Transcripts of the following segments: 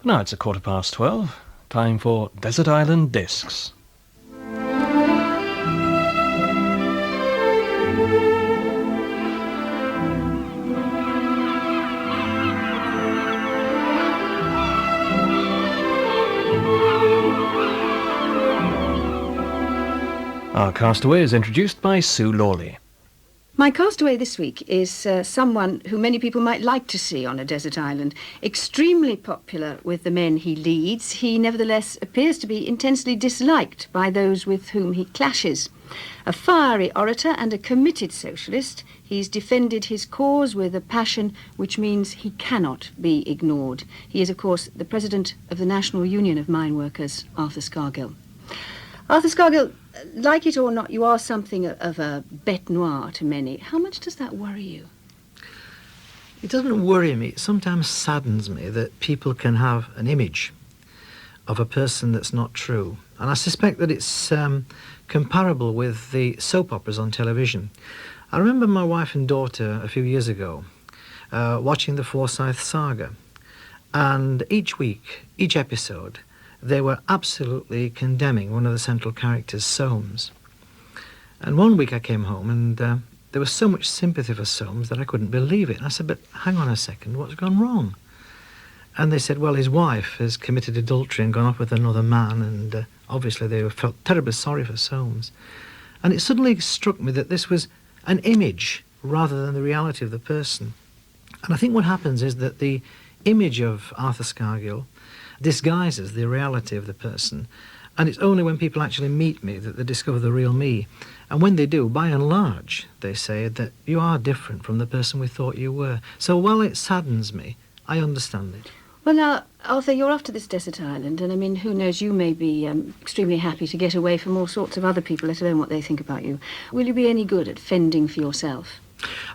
Now it's 12:15. Time for Desert Island Discs. Our castaway is introduced by Sue Lawley. My castaway this week is someone who many people might like to see on a desert island. Extremely popular with the men he leads, he nevertheless appears to be intensely disliked by those with whom he clashes. A fiery orator and a committed socialist, he's defended his cause with a passion which means he cannot be ignored. He is, of course, the president of the National Union of Mine Workers, Arthur Scargill. Arthur Scargill, like it or not, you are something of a bête noire to many. How much does that worry you? It doesn't worry me. It sometimes saddens me that people can have an image of a person that's not true. And I suspect that it's comparable with the soap operas on television. I remember my wife and daughter a few years ago watching the Forsyth Saga. And each week, each episode, they were absolutely condemning one of the central characters, Soames. And one week I came home and there was so much sympathy for Soames that I couldn't believe it. And I said, but hang on a second, what's gone wrong? And they said, well, his wife has committed adultery and gone off with another man, and obviously they felt terribly sorry for Soames. And it suddenly struck me that this was an image rather than the reality of the person. And I think what happens is that the image of Arthur Scargill disguises the reality of the person, and it's only when people actually meet me that they discover the real me. And when they do, by and large, they say that you are different from the person we thought you were. So while it saddens me, I understand it. Well, now, Arthur, you're off to this desert island, and I mean, who knows, you may be extremely happy to get away from all sorts of other people, let alone what they think about you. Will you be any good at fending for yourself?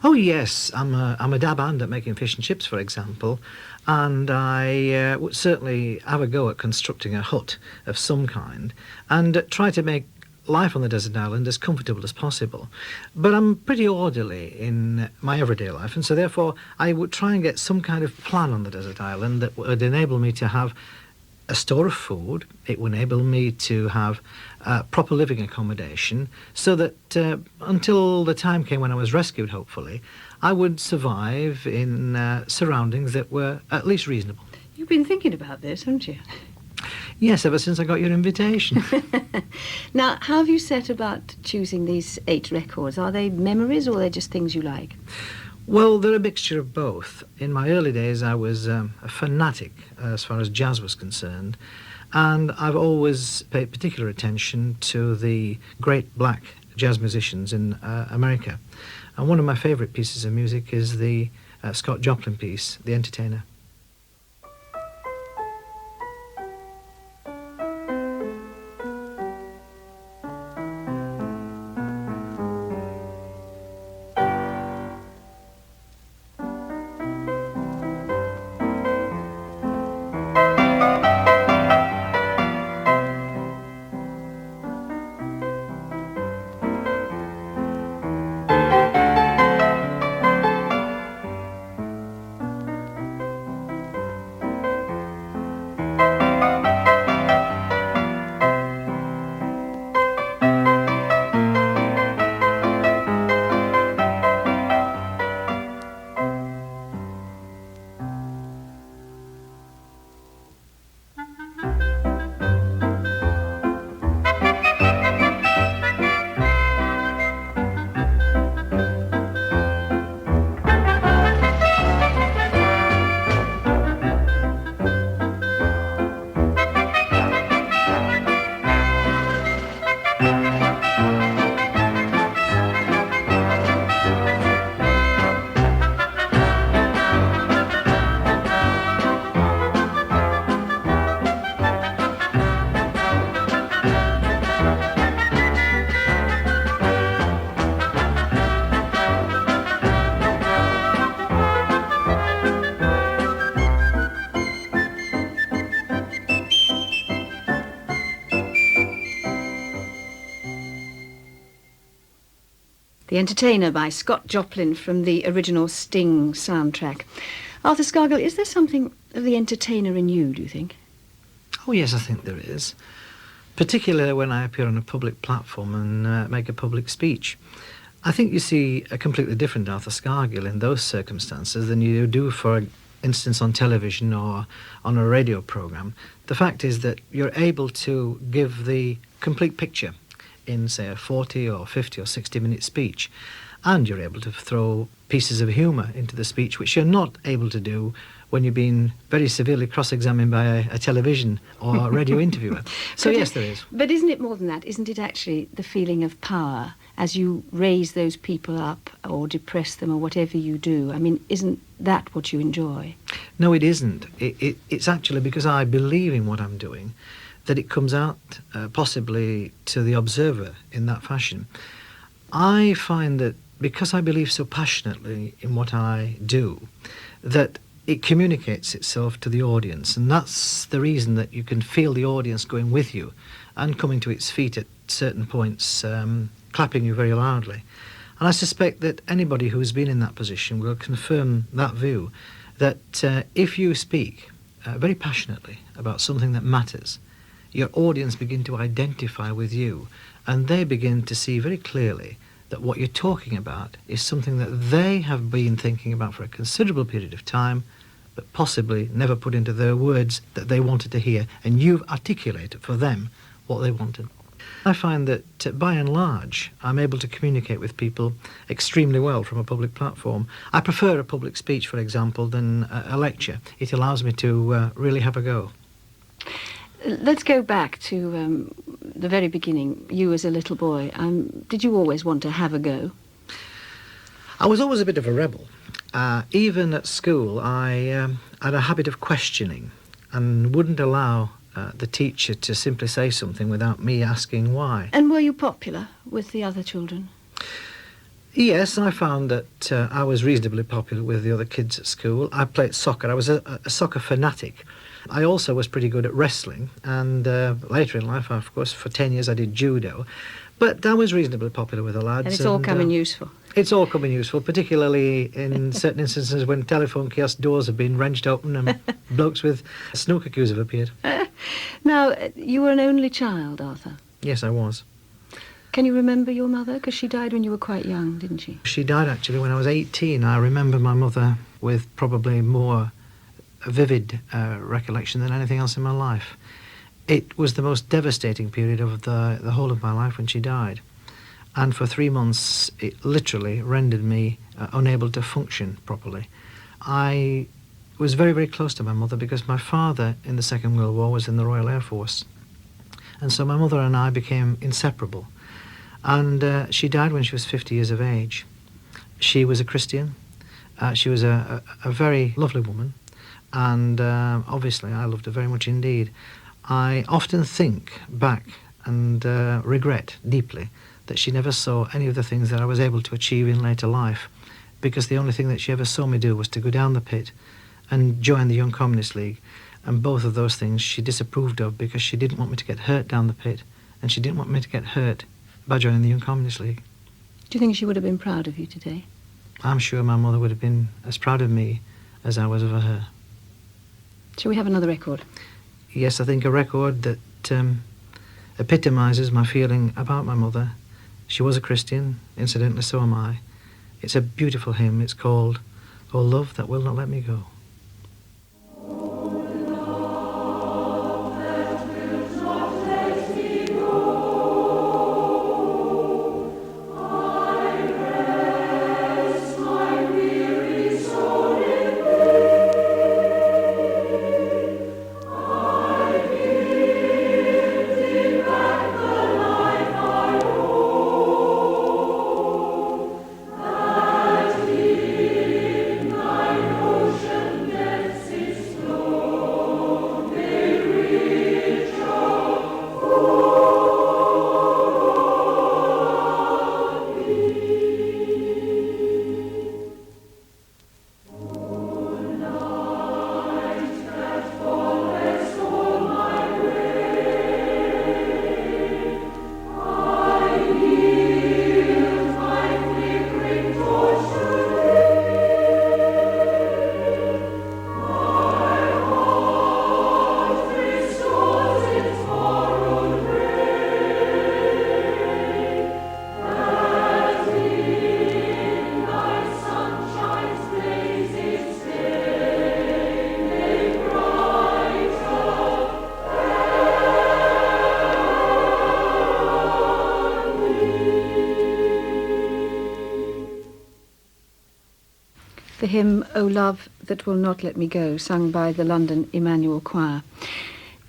Oh, yes. I'm a dab hand at making fish and chips, for example, and I would certainly have a go at constructing a hut of some kind and try to make life on the desert island as comfortable as possible. But I'm pretty orderly in my everyday life, and so therefore I would try and get some kind of plan on the desert island that would enable me to have a store of food. It would enable me to have proper living accommodation, so that until the time came when I was rescued, hopefully, I would survive in surroundings that were at least reasonable. You've been thinking about this, haven't you? Yes, ever since I got your invitation. Now, how have you set about choosing these 8 records? Are they memories or are they just things you like? Well, they're a mixture of both. In my early days, I was a fanatic as far as jazz was concerned, and I've always paid particular attention to the great black jazz musicians in America. And one of my favourite pieces of music is the Scott Joplin piece, The Entertainer. The Entertainer by Scott Joplin from the original Sting soundtrack. Arthur Scargill, is there something of the entertainer in you, do you think? Oh, yes, I think there is. Particularly when I appear on a public platform and make a public speech. I think you see a completely different Arthur Scargill in those circumstances than you do, for instance, on television or on a radio programme. The fact is that you're able to give the complete picture in, say, a 40 or 50 or 60-minute speech. And you're able to throw pieces of humour into the speech, which you're not able to do when you're being very severely cross-examined by a television or radio interviewer. So yes, there is. But isn't it more than that? Isn't it actually the feeling of power as you raise those people up or depress them or whatever you do? I mean, isn't that what you enjoy? No, it isn't. It's actually because I believe in what I'm doing that it comes out possibly to the observer in that fashion. I find that because I believe so passionately in what I do, that it communicates itself to the audience, and that's the reason that you can feel the audience going with you and coming to its feet at certain points, clapping you very loudly. And I suspect that anybody who's been in that position will confirm that view, that if you speak very passionately about something that matters, your audience begin to identify with you, and they begin to see very clearly that what you're talking about is something that they have been thinking about for a considerable period of time, but possibly never put into their words that they wanted to hear, and you've articulated for them what they wanted. I find that, by and large, I'm able to communicate with people extremely well from a public platform. I prefer a public speech, for example, than a lecture. It allows me to really have a go. Let's go back to the very beginning. You as a little boy, did you always want to have a go? I was always a bit of a rebel. Even at school, I had a habit of questioning and wouldn't allow the teacher to simply say something without me asking why. And were you popular with the other children? Yes, I found that I was reasonably popular with the other kids at school. I played soccer. I was a soccer fanatic. I also was pretty good at wrestling, and later in life, of course, for 10 years I did judo. But I was reasonably popular with the lads. And it's all coming useful. It's all coming useful, particularly in certain instances when telephone kiosk doors have been wrenched open and blokes with snooker cues have appeared. Now, you were an only child, Arthur. Yes, I was. Can you remember your mother? Because she died when you were quite young, didn't she? She died actually when I was 18. I remember my mother with probably more vivid recollection than anything else in my life. It was the most devastating period of the whole of my life when she died. And for 3 months, it literally rendered me unable to function properly. I was very, very close to my mother because my father in the Second World War was in the Royal Air Force. And so my mother and I became inseparable. And she died when she was 50 years of age. She was a Christian. She was a very lovely woman. And obviously I loved her very much indeed. I often think back and regret deeply that she never saw any of the things that I was able to achieve in later life, because the only thing that she ever saw me do was to go down the pit and join the Young Communist League. And both of those things she disapproved of because she didn't want me to get hurt down the pit, and she didn't want me to get hurt by joining the Young Communist League. Do you think she would have been proud of you today? I'm sure my mother would have been as proud of me as I was of her. Shall we have another record? Yes, I think a record that epitomises my feeling about my mother. She was a Christian, incidentally so am I. It's a beautiful hymn. It's called "O Love That Will Not Let Me Go." the hymn "O Love That Will Not Let Me Go," sung by the London Emmanuel Choir.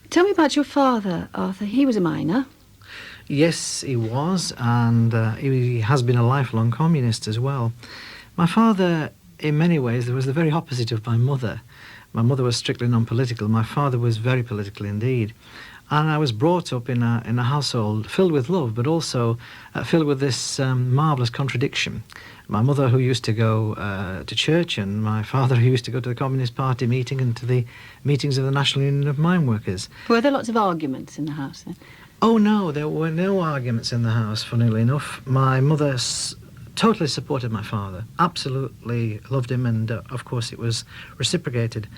Tell me about your father, Arthur. He was a miner. Yes, he was, and he has been a lifelong communist as well. My father, in many ways, was the very opposite of my mother. My mother was strictly non-political. My father was very political indeed. And I was brought up in a household filled with love, but also filled with this marvellous contradiction. My mother, who used to go to church, and my father, who used to go to the Communist Party meeting and to the meetings of the National Union of Mine Workers. Were there lots of arguments in the house then? Oh no, there were no arguments in the house, funnily enough. My mother totally supported my father, absolutely loved him, and of course it was reciprocated.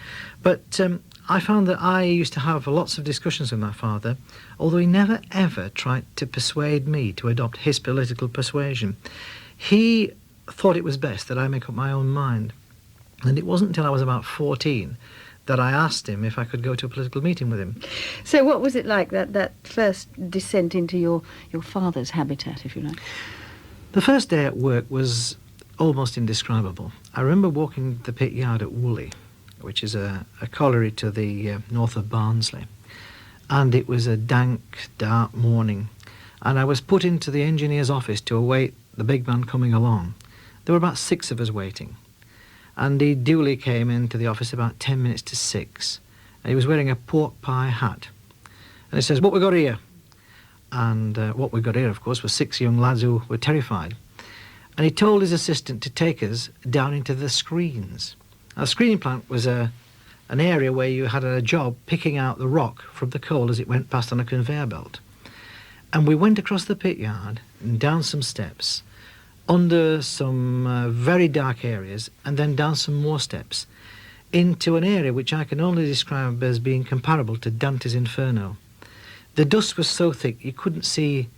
But I found that I used to have lots of discussions with my father, although he never ever tried to persuade me to adopt his political persuasion. He thought it was best that I make up my own mind. And it wasn't until I was about 14 that I asked him if I could go to a political meeting with him. So what was it like, that first descent into your father's habitat, if you like? The first day at work was almost indescribable. I remember walking the pit yard at Woolley, which is a colliery to the north of Barnsley. And it was a dank, dark morning. And I was put into the engineer's office to await the big man coming along. There were about 6 of us waiting. And he duly came into the office about 10 minutes to 6. And he was wearing a pork pie hat. And he says, "What we got here?" And what we got here, of course, was 6 young lads who were terrified. And he told his assistant to take us down into the screens. Now, the screening plant was an area where you had a job picking out the rock from the coal as it went past on a conveyor belt. And we went across the pit yard and down some steps, under some very dark areas, and then down some more steps, into an area which I can only describe as being comparable to Dante's Inferno. The dust was so thick you couldn't see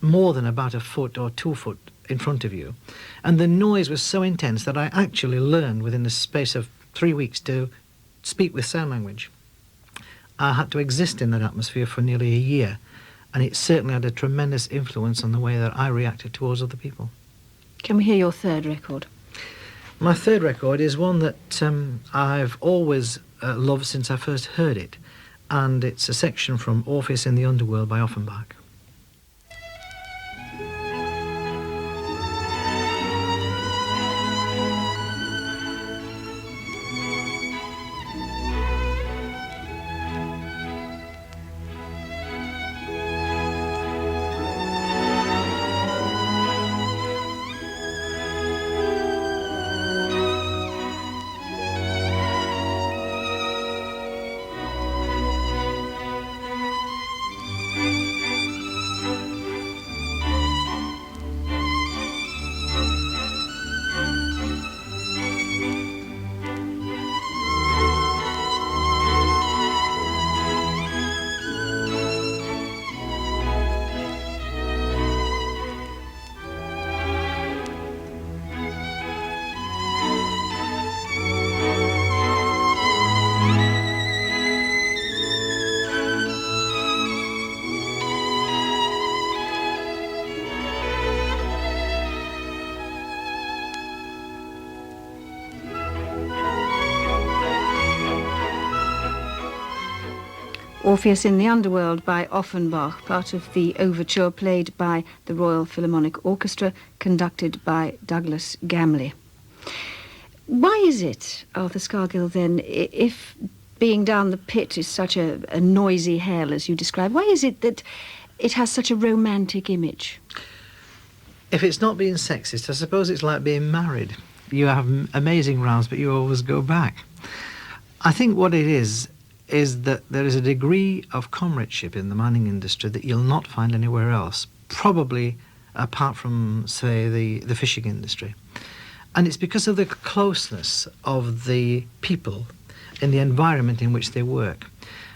more than about 1 foot or 2 foot in front of you. And the noise was so intense that I actually learned within the space of 3 weeks to speak with sign language. I had to exist in that atmosphere for nearly a year, and it certainly had a tremendous influence on the way that I reacted towards other people. Can we hear your third record? My third record is one that I've always loved since I first heard it, and it's a section from Orpheus in the Underworld by Offenbach. Orpheus in the Underworld by Offenbach, part of the overture played by the Royal Philharmonic Orchestra, conducted by Douglas Gamley. Why is it, Arthur Scargill, then, if being down the pit is such a noisy hell, as you describe, why is it that it has such a romantic image? If it's not being sexist, I suppose it's like being married. You have amazing rounds, but you always go back. I think what it is that there is a degree of comradeship in the mining industry that you'll not find anywhere else, probably apart from, say, the fishing industry. And it's because of the closeness of the people in the environment in which they work.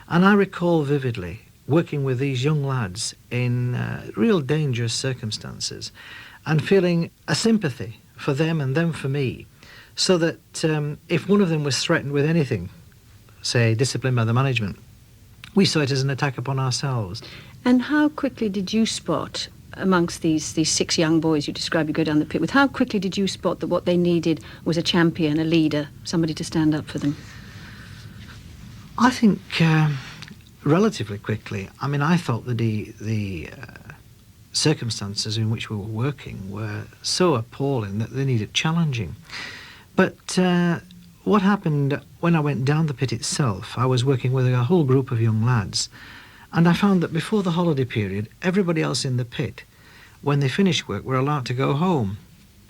And I recall vividly working with these young lads in real dangerous circumstances and feeling a sympathy for them and them for me, so that if one of them was threatened with anything, say discipline by the management, we saw it as an attack upon ourselves. And how quickly did you spot amongst these 6 young boys you describe you go down the pit with, how quickly did you spot that what they needed was a champion, a leader, somebody to stand up for them? I think relatively quickly. I mean, I thought that the circumstances in which we were working were so appalling that they needed challenging. But what happened when I went down the pit itself, I was working with a whole group of young lads, and I found that before the holiday period, everybody else in the pit, when they finished work, were allowed to go home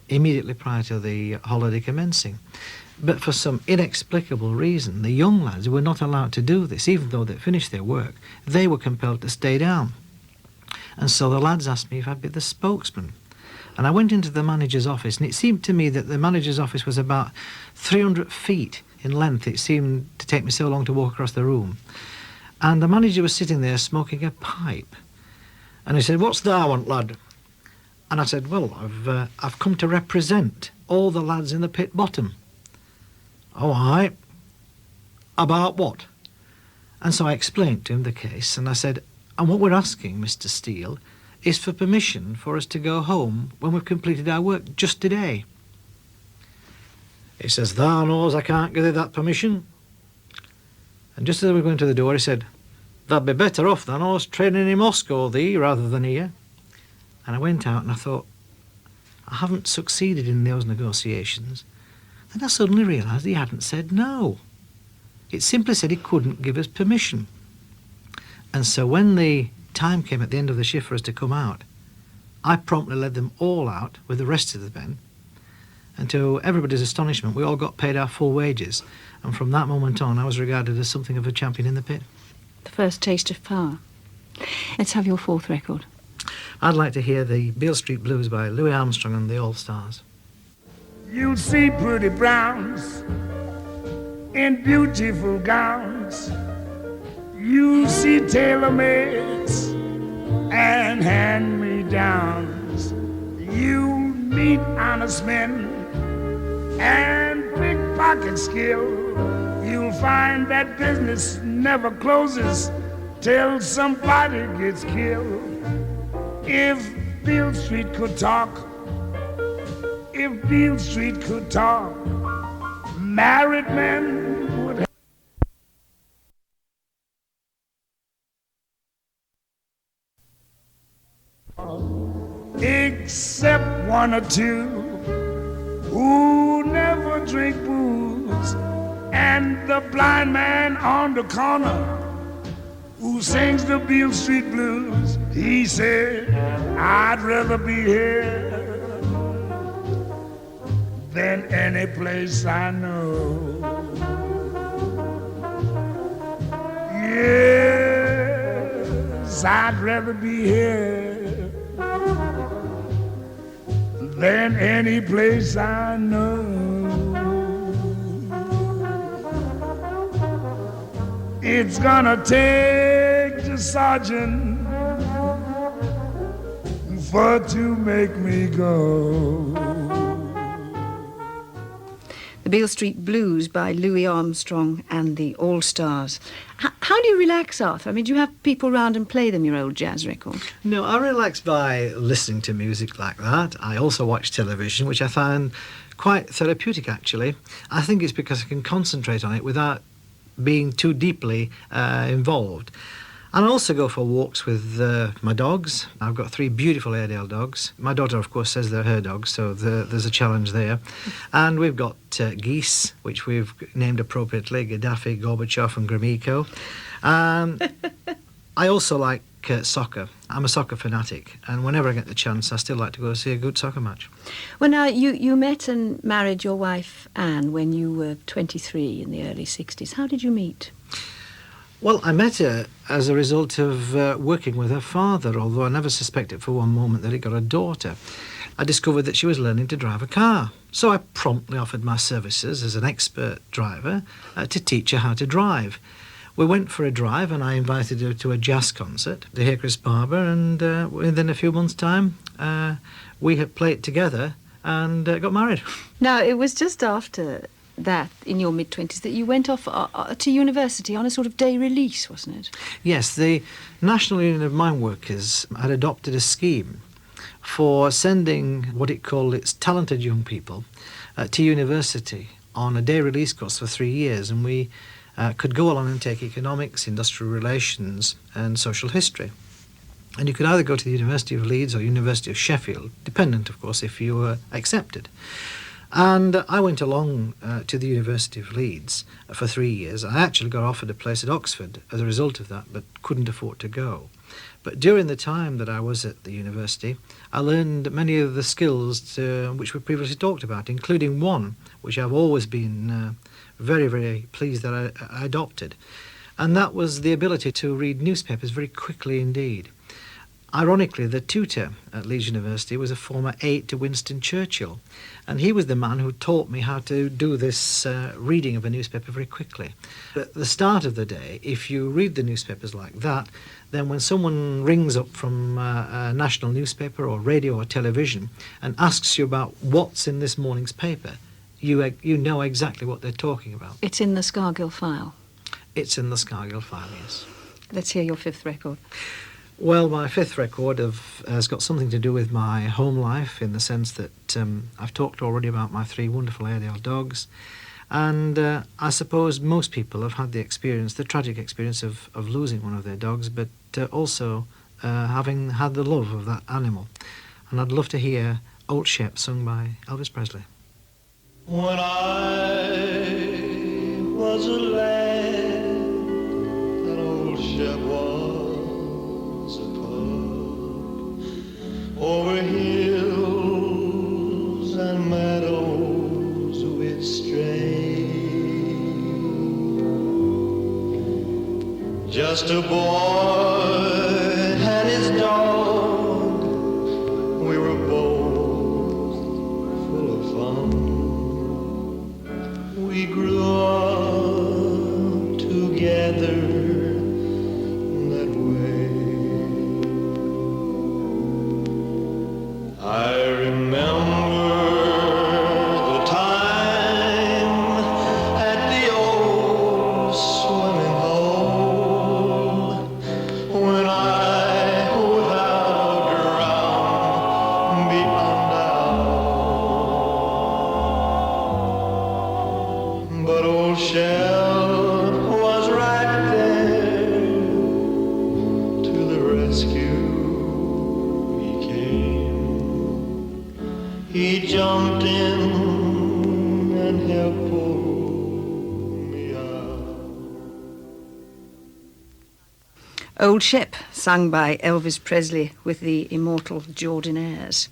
immediately prior to the holiday commencing. But for some inexplicable reason, the young lads were not allowed to do this. Even though they'd finished their work, they were compelled to stay down. And so the lads asked me if I'd be the spokesman. And I went into the manager's office, and it seemed to me that the manager's office was about 300 feet in length. It seemed to take me so long to walk across the room. And the manager was sitting there smoking a pipe. And he said, "What's that I want, lad?" And I said, "Well, I've come to represent all the lads in the pit bottom." "Oh, aye. About what?" And so I explained to him the case, and I said, "And what we're asking, Mr. Steele, is for permission for us to go home when we've completed our work just today." He says, "Thou knows I can't give thee that permission." And just as we were going to the door, he said, "Thou'd be better off than us training in Moscow, thee, rather than here." And I went out and I thought, I haven't succeeded in those negotiations. Then I suddenly realised he hadn't said no. It simply said he couldn't give us permission. And so when the time came at the end of the shift for us to come out, I promptly led them all out with the rest of the men. And to everybody's astonishment, we all got paid our full wages. And from that moment on, I was regarded as something of a champion in the pit. The first taste of power. Let's have your 4th record. I'd like to hear the Beale Street Blues by Louis Armstrong and the All Stars. You'll see pretty browns in beautiful gowns. You see tailor-mades and hand-me-downs. You meet honest men and pickpocket skill. You'll find that business never closes till somebody gets killed. If Beale Street could talk, if Beale Street could talk, married men would have. Except 1 or 2 who never drink booze, and the blind man on the corner who sings the Beale Street Blues. He said, "I'd rather be here than any place I know." Yes, I'd rather be here than any place I know. It's gonna take the sergeant for to make me go. The Beale Street Blues by Louis Armstrong and the All Stars. How do you relax, Arthur? I mean, do you have people round and play them your old jazz records? No, I relax by listening to music like that. I also watch television, which I find quite therapeutic, actually. I think it's because I can concentrate on it without being too deeply involved. And I also go for walks with my dogs. I've got 3 beautiful Airedale dogs. My daughter, of course, says they're her dogs, so there's a challenge there. And we've got geese, which we've named appropriately, Gaddafi, Gorbachev and Gromyko. I also like soccer. I'm a soccer fanatic, and whenever I get the chance, I still like to go see a good soccer match. Well, now, you met and married your wife, Anne, when you were 23 in the early 60s. How did you meet? Well, I met her as a result of working with her father, although I never suspected for one moment that he got a daughter. I discovered that she was learning to drive a car. So I promptly offered my services as an expert driver to teach her how to drive. We went for a drive and I invited her to a jazz concert to hear Chris Barber, and within a few months' time we had played together and got married. Now, it was just after that, in your mid-20s, that you went off to university on a sort of day release, wasn't it? Yes, the National Union of Mine Workers had adopted a scheme for sending what it called its talented young people to university on a day release course for 3 years, and we could go along and take economics, industrial relations and social history. And you could either go to the University of Leeds or University of Sheffield, dependent, of course, if you were accepted. And I went along to the University of Leeds for 3 years. I actually got offered a place at Oxford as a result of that, but couldn't afford to go. But during the time that I was at the university, I learned many of the skills which we previously talked about, including one which I've always been very, very pleased that I adopted. And that was the ability to read newspapers very quickly indeed. Ironically, the tutor at Leeds University was a former aide to Winston Churchill, and he was the man who taught me how to do this reading of a newspaper very quickly. At the start of the day, if you read the newspapers like that, then when someone rings up from a national newspaper or radio or television and asks you about what's in this morning's paper, you know exactly what they're talking about. It's in the Scargill file. It's in the Scargill file, yes. Let's hear your fifth record. Well, my fifth record has got something to do with my home life, in the sense that I've talked already about my 3 wonderful Airedale dogs, and I suppose most people have had the tragic experience of losing one of their dogs, but also having had the love of that animal. And I'd love to hear Old Shep sung by Elvis Presley. When I was a lad, that old Shep was a pub. Over hills and meadows we'd stray, just a boy and his dog. We were both full of fun. We grew up together that way. I remember the time at the old swimming hole when I without drowned beyond doubt. But old Shell was right there to the rescue. He came, he jumped in and helped pull me out. Old Shep, sung by Elvis Presley with the immortal Jordanaires.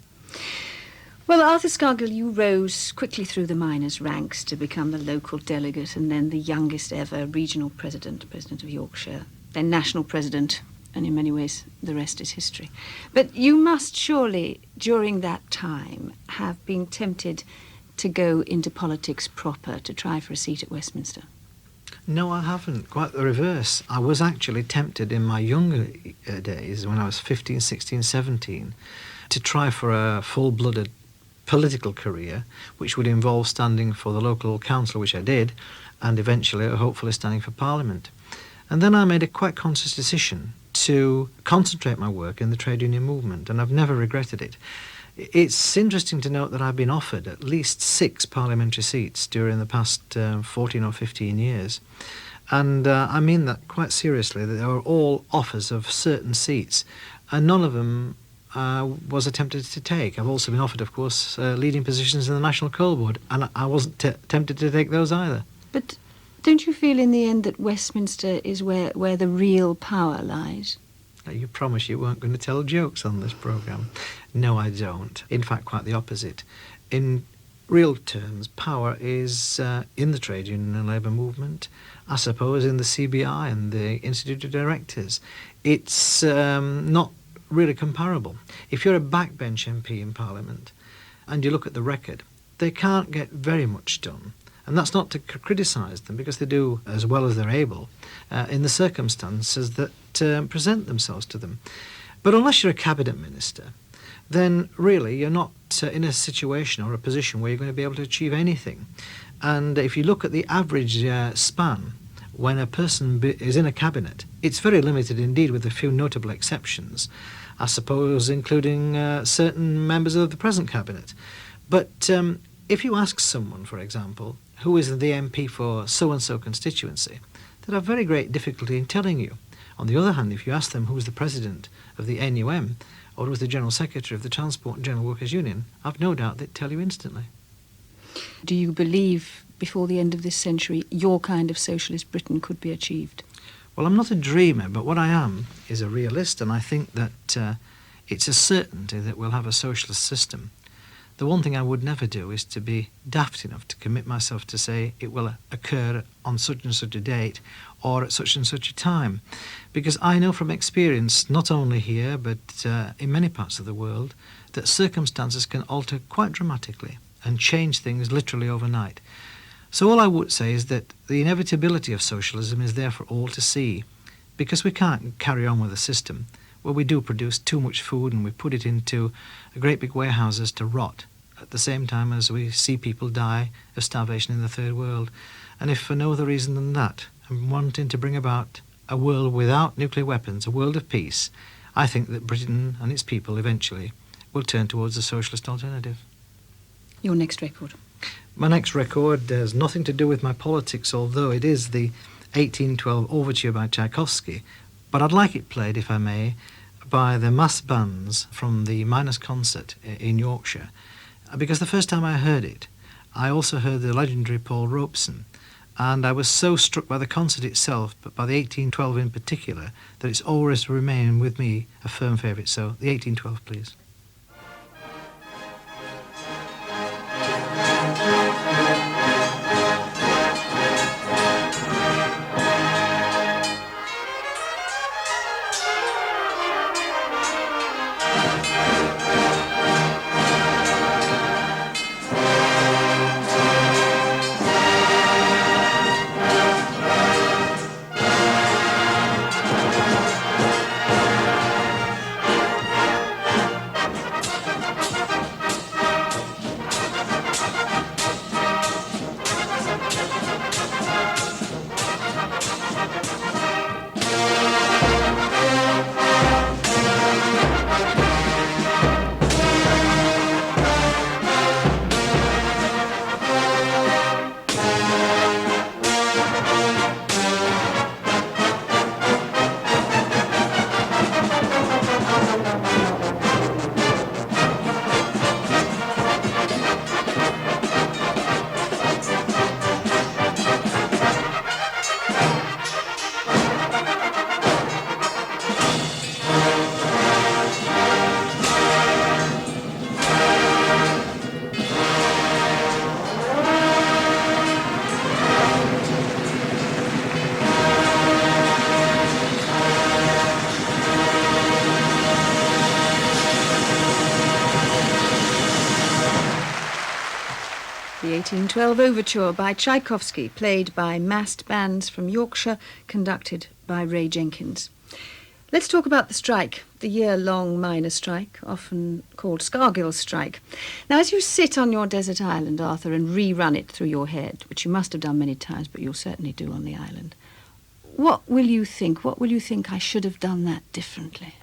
Well, Arthur Scargill, you rose quickly through the miners' ranks to become the local delegate and then the youngest ever regional president of Yorkshire, then national president, and in many ways the rest is history. But you must surely, during that time, have been tempted to go into politics proper, to try for a seat at Westminster. No, I haven't. Quite the reverse. I was actually tempted in my younger days, when I was 15, 16, 17, to try for a full-blooded political career, which would involve standing for the local council, which I did, and eventually, hopefully, standing for Parliament. And then I made a quite conscious decision to concentrate my work in the trade union movement, and I've never regretted it. It's interesting to note that I've been offered at least 6 parliamentary seats during the past 14 or 15 years. And I mean that quite seriously, that they were all offers of certain seats, and none of them was attempted to take. I've also been offered, of course, leading positions in the National Coal Board, and I wasn't tempted to take those either. But don't you feel in the end that Westminster is where the real power lies? Now, you promised you weren't going to tell jokes on this programme. No, I don't. In fact, quite the opposite. In real terms, power is in the trade union and labour movement, I suppose in the CBI and the Institute of Directors. It's not really comparable. If you're a backbench MP in Parliament and you look at the record, they can't get very much done. And that's not to criticise them, because they do as well as they're able in the circumstances that present themselves to them. But unless you're a cabinet minister, then really you're not in a situation or a position where you're going to be able to achieve anything. And if you look at the average span when a person is in a cabinet, it's very limited indeed, with a few notable exceptions, I suppose including certain members of the present cabinet. But if you ask someone, for example, who is the MP for so-and-so constituency, they'd have very great difficulty in telling you. On the other hand, if you ask them who was the president of the NUM or who was the general secretary of the Transport and General Workers' Union, I've no doubt they'd tell you instantly. Do you believe before the end of this century your kind of socialist Britain could be achieved? Well, I'm not a dreamer, but what I am is a realist, and I think that it's a certainty that we'll have a socialist system. The one thing I would never do is to be daft enough to commit myself to say it will occur on such and such a date or at such and such a time. Because I know from experience, not only here but in many parts of the world, that circumstances can alter quite dramatically and change things literally overnight. So all I would say is that the inevitability of socialism is there for all to see, because we can't carry on with a system where we do produce too much food and we put it into great big warehouses to rot at the same time as we see people die of starvation in the third world. And if for no other reason than that, and wanting to bring about a world without nuclear weapons, a world of peace, I think that Britain and its people eventually will turn towards a socialist alternative. Your next record? My next record has nothing to do with my politics, although it is the 1812 Overture by Tchaikovsky, but I'd like it played, if I may, by the mass bands from the Miners' Concert in Yorkshire, because the first time I heard it, I also heard the legendary Paul Robeson, and I was so struck by the concert itself, but by the 1812 in particular, that it's always remained with me a firm favourite. So the 1812, please. The 1812 Overture by Tchaikovsky, played by massed bands from Yorkshire, conducted by Ray Jenkins. Let's talk about the strike, the year-long miners' strike, often called Scargill's strike. Now, as you sit on your desert island, Arthur, and rerun it through your head, which you must have done many times, but you'll certainly do on the island, what will you think? What will you think I should have done that differently?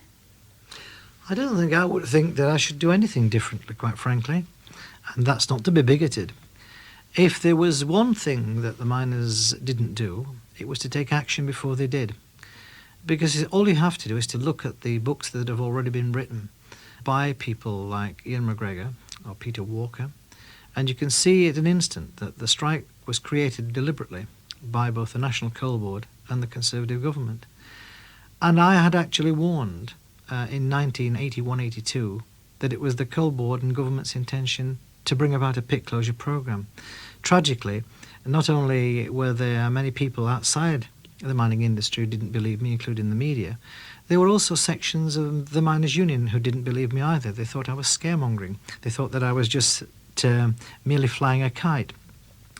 I don't think I would think that I should do anything differently, quite frankly, and that's not to be bigoted. If there was one thing that the miners didn't do, it was to take action before they did. Because all you have to do is to look at the books that have already been written by people like Ian McGregor or Peter Walker, and you can see at an instant that the strike was created deliberately by both the National Coal Board and the Conservative government. And I had actually warned in 1981-82 that it was the Coal Board and government's intention to bring about a pit closure programme. Tragically, not only were there many people outside the mining industry who didn't believe me, including the media, there were also sections of the miners' union who didn't believe me either. They thought I was scaremongering. They thought that I was just merely flying a kite.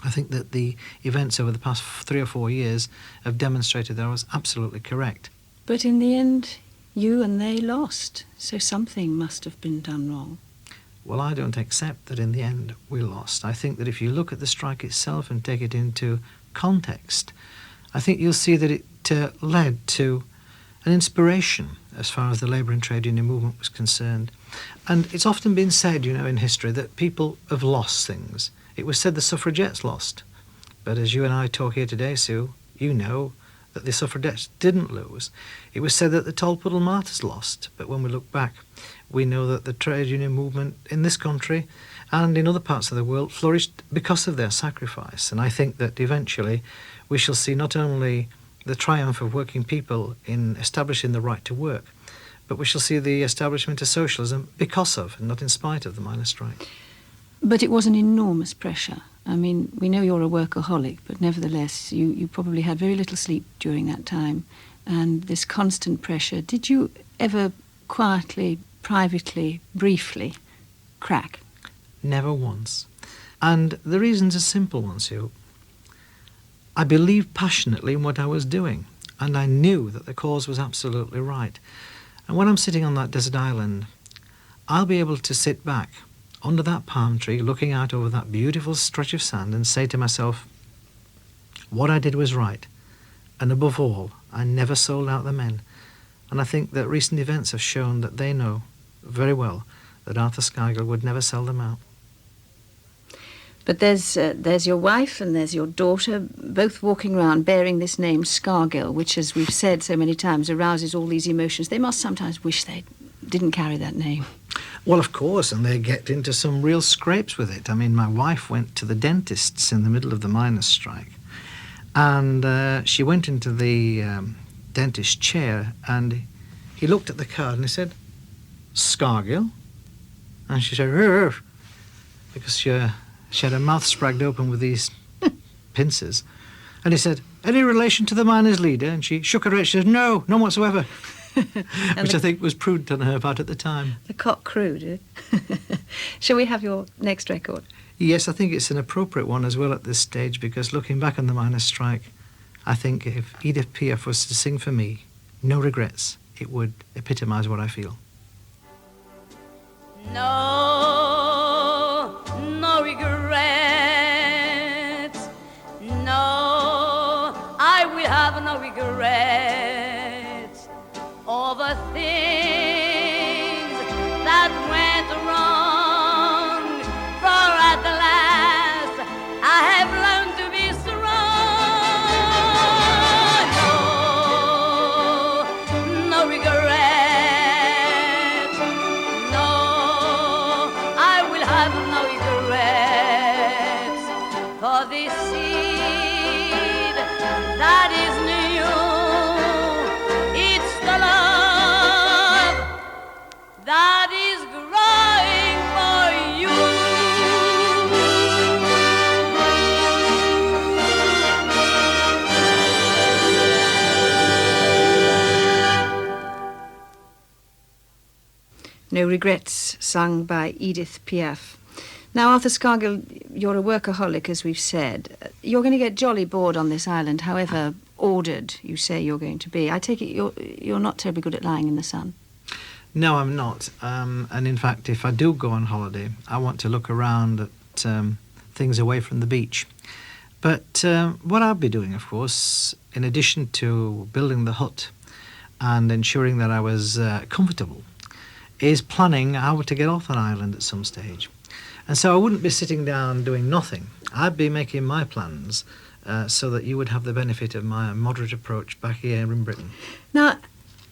I think that the events over the past 3 or 4 years have demonstrated that I was absolutely correct. But in the end, you and they lost, so something must have been done wrong. Well, I don't accept that in the end we lost. I think that if you look at the strike itself and take it into context, I think you'll see that it led to an inspiration as far as the labour and trade union movement was concerned. And it's often been said, you know, in history that people have lost things. It was said the suffragettes lost. But as you and I talk here today, Sue, you know that the suffragettes didn't lose. It was said that the Tolpuddle martyrs lost. But when we look back, we know that the trade union movement in this country and in other parts of the world flourished because of their sacrifice. And I think that eventually we shall see not only the triumph of working people in establishing the right to work, but we shall see the establishment of socialism because of, and not in spite of, the miners' strike. But it was an enormous pressure. I mean, we know you're a workaholic, but nevertheless, you probably had very little sleep during that time. And this constant pressure, did you ever quietly, privately, briefly crack? Never once. And the reason's a simple one, Sue. I believed passionately in what I was doing, and I knew that the cause was absolutely right. And when I'm sitting on that desert island, I'll be able to sit back under that palm tree, looking out over that beautiful stretch of sand and say to myself, what I did was right. And above all, I never sold out the men. And I think that recent events have shown that they know very well that Arthur Scargill would never sell them out. But there's your wife and there's your daughter, both walking around bearing this name, Scargill, which, as we've said so many times, arouses all these emotions. They must sometimes wish they didn't carry that name. Well, of course, and they get into some real scrapes with it. I mean, my wife went to the dentist's in the middle of the miners' strike, and she went into the dentist's chair, and he looked at the card and he said, Scargill? And she said, "Rrr," because she had her mouth spragged open with these pincers. And he said, any relation to the miners' leader? And she shook her head. She said, no, none whatsoever. Which I think was prudent on her part at the time. The cock crewed. Shall we have your next record? Yes, I think it's an appropriate one as well at this stage, because looking back on the miners' strike, I think if Edith Piaf was to sing for me, No Regrets, it would epitomise what I feel. No, no regrets. No, I will have no regrets over things that went wrong. For at the last, I have learned to be strong. No, no regrets. No, I will have no regrets for this seed that is new. It's the love that is growing for you. No Regrets, sung by Edith Piaf. Now, Arthur Scargill, you're a workaholic, as we've said. You're going to get jolly bored on this island, however ordered you say you're going to be. I take it you're not terribly good at lying in the sun. No, I'm not. And in fact, if I do go on holiday, I want to look around at things away from the beach. But what I'll be doing, of course, in addition to building the hut and ensuring that I was comfortable, is planning how to get off an island at some stage. And so I wouldn't be sitting down doing nothing. I'd be making my plans so that you would have the benefit of my moderate approach back here in Britain. Now,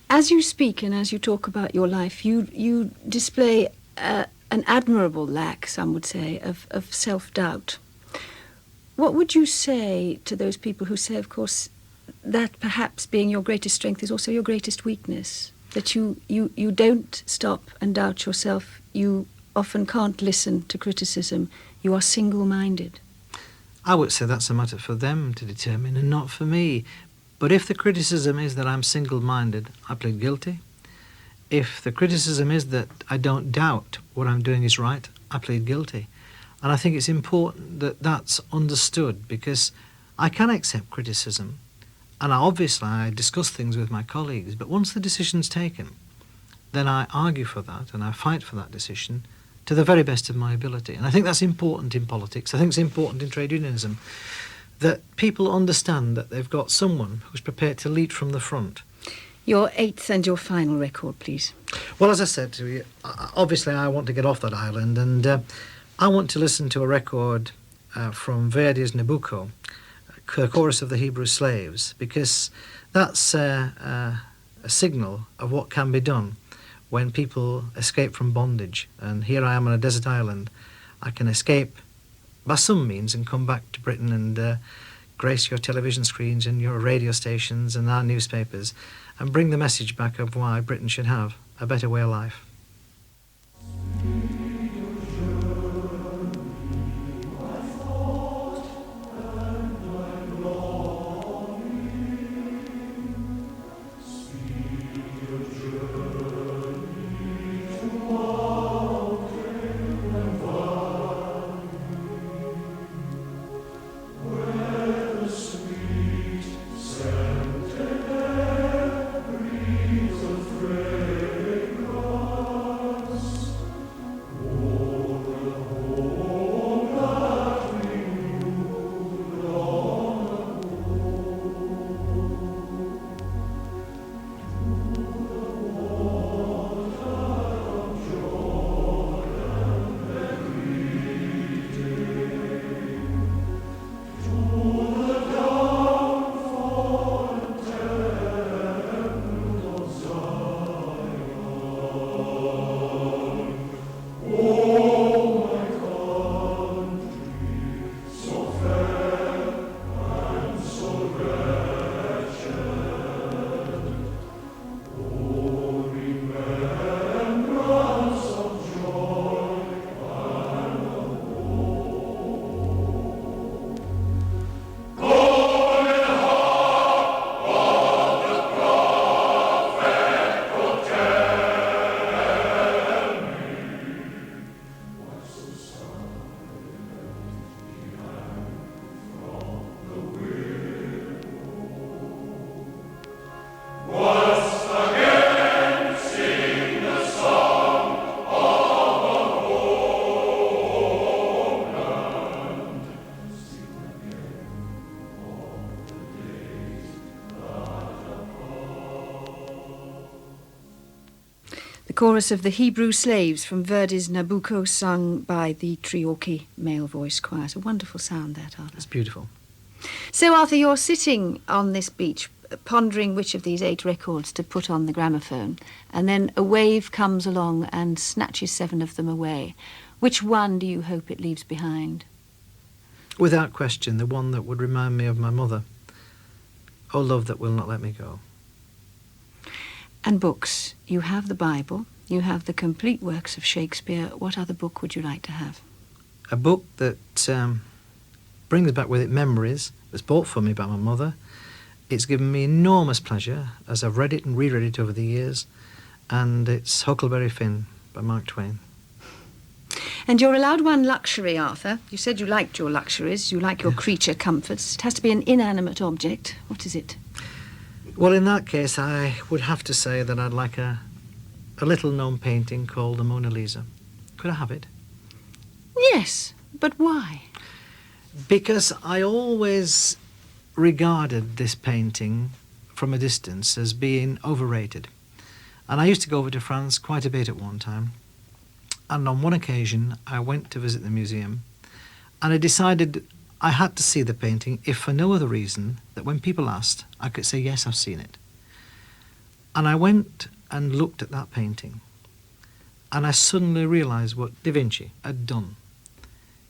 as you speak and as you talk about your life, you display an admirable lack, some would say, of self-doubt. What would you say to those people who say, of course, that perhaps being your greatest strength is also your greatest weakness? That you don't stop and doubt yourself. You often can't listen to criticism. You are single-minded. I would say that's a matter for them to determine and not for me. But if the criticism is that I'm single-minded, I plead guilty. If the criticism is that I don't doubt what I'm doing is right, I plead guilty. And I think it's important that that's understood, because I can accept criticism. And obviously I discuss things with my colleagues, but once the decision's taken, then I argue for that and I fight for that decision to the very best of my ability. And I think that's important in politics. I think it's important in trade unionism. that people understand that they've got someone who's prepared to lead from the front. Your eighth and your final record, please. Well, as I said to you, obviously I want to get off that island, and I want to listen to a record from Verdi's Nabucco, the Chorus of the Hebrew Slaves, because that's a signal of what can be done when people escape from bondage. And here I am on a desert island. I can escape by some means and come back to Britain and grace your television screens and your radio stations and our newspapers and bring the message back of why Britain should have a better way of life. Chorus of the Hebrew Slaves from Verdi's Nabucco, sung by the Treorchy male voice choir. It's a wonderful sound, that, Arthur. It's beautiful. So, Arthur, you're sitting on this beach pondering which of these 8 records to put on the gramophone, and then a wave comes along and snatches 7 of them away. Which one do you hope it leaves behind? Without question, the one that would remind me of my mother. Oh, love that will not let me go. And books. You have the Bible, you have the complete works of Shakespeare. What other book would you like to have? A book that brings back with it memories, was bought for me by my mother. It's given me enormous pleasure as I've read it and reread it over the years, and it's Huckleberry Finn by Mark Twain. And you're allowed one luxury, Arthur. You said you liked your luxuries, you like your creature comforts. It has to be an inanimate object. What is it? Well, in that case, I would have to say that I'd like a little-known painting called the Mona Lisa. Could I have it? Yes, but why? Because I always regarded this painting from a distance as being overrated. And I used to go over to France quite a bit at one time. And on one occasion, I went to visit the museum, and I decided I had to see the painting, if for no other reason, that when people asked, I could say, yes, I've seen it. And I went and looked at that painting, and I suddenly realised what Da Vinci had done.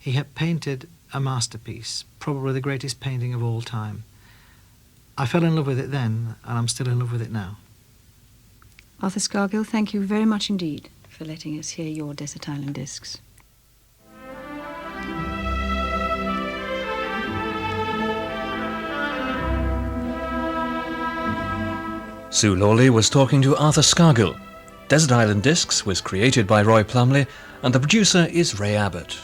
He had painted a masterpiece, probably the greatest painting of all time. I fell in love with it then, and I'm still in love with it now. Arthur Scargill, thank you very much indeed for letting us hear your Desert Island Discs. Sue Lawley was talking to Arthur Scargill. Desert Island Discs was created by Roy Plumley, and the producer is Ray Abbott.